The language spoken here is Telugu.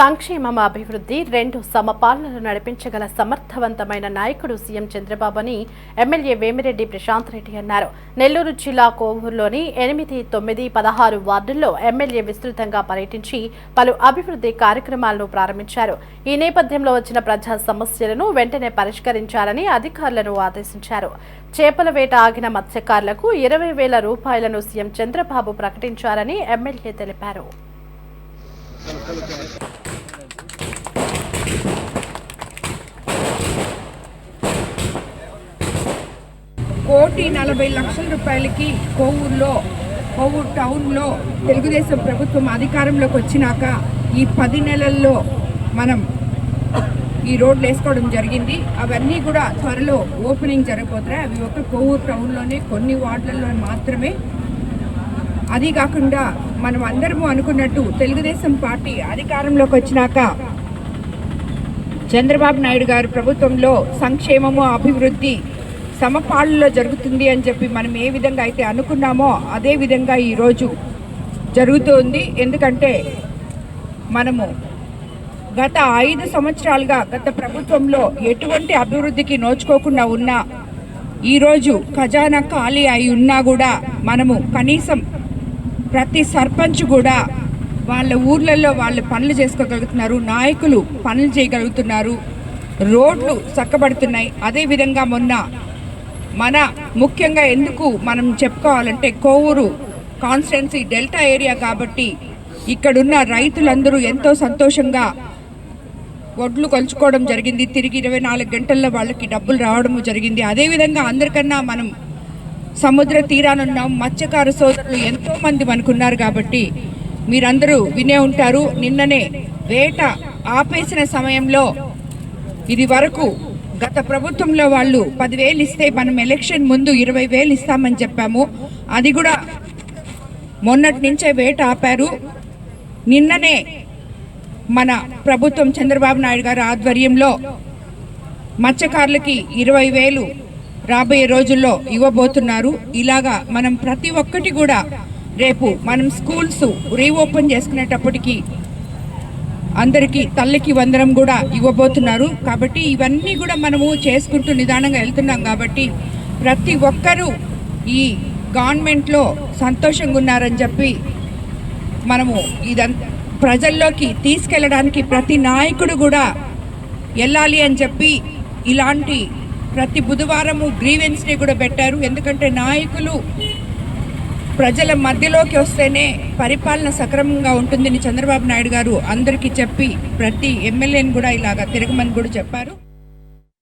సంక్షేమం అభివృద్ధి రెండు సమపాలనలు నడిపించగల సమర్థవంతమైన నాయకుడు సీఎం చంద్రబాబు అని ఎమ్మెల్యే వేమిరెడ్డి ప్రశాంత్ రెడ్డి అన్నారు. నెల్లూరు జిల్లా కోవూరులోని 8, 9, 16 వార్డుల్లో ఎమ్మెల్యే విస్తృతంగా పర్యటించి పలు అభివృద్ధి కార్యక్రమాలను ప్రారంభించారు. ఈ నేపథ్యంలో వచ్చిన ప్రజా సమస్యలను వెంటనే పరిష్కరించాలని అధికారులను ఆదేశించారు. చేపల వేట ఆగిన మత్స్యకారులకు 20,000 రూపాయలను సీఎం చంద్రబాబు ప్రకటించారని ఎమ్మెల్యే తెలిపారు. ₹1,40,00,000 కోవూరు టౌన్లో తెలుగుదేశం ప్రభుత్వం అధికారంలోకి వచ్చినాక ఈ 10 నెలల్లో మనం ఈ రోడ్లు వేసుకోవడం జరిగింది. అవన్నీ కూడా త్వరలో ఓపెనింగ్ జరగబోతున్నాయి. అవి ఒక కోవూరు టౌన్లోనే కొన్ని వార్డులలో మాత్రమే. అది కాకుండా మనం అందరము అనుకున్నట్టు తెలుగుదేశం పార్టీ అధికారంలోకి వచ్చినాక చంద్రబాబు నాయుడు గారి ప్రభుత్వంలో సంక్షేమము అభివృద్ధి సమపాళ్ళలో జరుగుతుంది అని చెప్పి మనం ఏ విధంగా అయితే అనుకున్నామో అదే విధంగా ఈరోజు జరుగుతుంది. ఎందుకంటే మనము గత 5 సంవత్సరాలుగా గత ప్రభుత్వంలో ఎటువంటి అభివృద్ధికి నోచుకోకుండా ఉన్నా ఈరోజు ఖజానా ఖాళీ అయి ఉన్నా కూడా మనము కనీసం ప్రతి సర్పంచ్ కూడా వాళ్ళ ఊర్లలో వాళ్ళు పనులు చేసుకోగలుగుతున్నారు, నాయకులు పనులు చేయగలుగుతున్నారు, రోడ్లు చక్కబడుతున్నాయి. అదేవిధంగా మన ముఖ్యంగా ఎందుకు మనం చెప్పుకోవాలంటే కోవూరు కాన్స్టిట్యున్సీ డెల్టా ఏరియా కాబట్టి ఇక్కడున్న రైతులందరూ ఎంతో సంతోషంగా వడ్లు కొలుచుకోవడం జరిగింది. తిరిగి 24 గంటల్లో వాళ్ళకి డబ్బులు రావడము జరిగింది. అదేవిధంగా అందరికన్నా మనం సముద్ర తీరానున్నాం. మత్స్యకార సోదరులు ఎంతోమంది మనకున్నారు కాబట్టి మీరందరూ వినే ఉంటారు. నిన్ననే వేట ఆపేసిన సమయంలో ఇది వరకు గత ప్రభుత్వంలో వాళ్ళు 10,000 ఇస్తే మనం ఎలక్షన్ ముందు 20,000 ఇస్తామని చెప్పాము. అది కూడా మొన్నటి నుంచే వేట ఆపారు. నిన్ననే మన ప్రభుత్వం చంద్రబాబు నాయుడు గారి ఆధ్వర్యంలో మత్స్యకారులకి 20,000 రాబోయే రోజుల్లో ఇవ్వబోతున్నారు. ఇలాగా మనం ప్రతి ఒక్కటి కూడా రేపు మనం స్కూల్స్ రీఓపెన్ చేసుకునేటప్పటికి అందరికీ తల్లికి వందనం కూడా ఇవ్వబోతున్నారు. కాబట్టి ఇవన్నీ కూడా మనము చేసుకుంటూ నిదానంగా వెళ్తున్నాం. కాబట్టి ప్రతి ఒక్కరూ ఈ గవర్నమెంట్లో సంతోషంగా ఉన్నారని చెప్పి మనము ఇదంతా ప్రజల్లోకి తీసుకెళ్ళడానికి ప్రతి నాయకుడు కూడా వెళ్ళాలి అని చెప్పి ఇలాంటి ప్రతి బుధవారము గ్రీవెన్స్ డే కూడా పెట్టారు. ఎందుకంటే నాయకులు ప్రజల మధ్యలోకి వస్తేనే పరిపాలన సక్రమంగా ఉంటుందని చంద్రబాబు నాయుడు గారు అందరికీ చెప్పి ప్రతి ఎమ్మెల్యేని కూడా ఇలాగా తిరగమని కూడా చెప్పారు.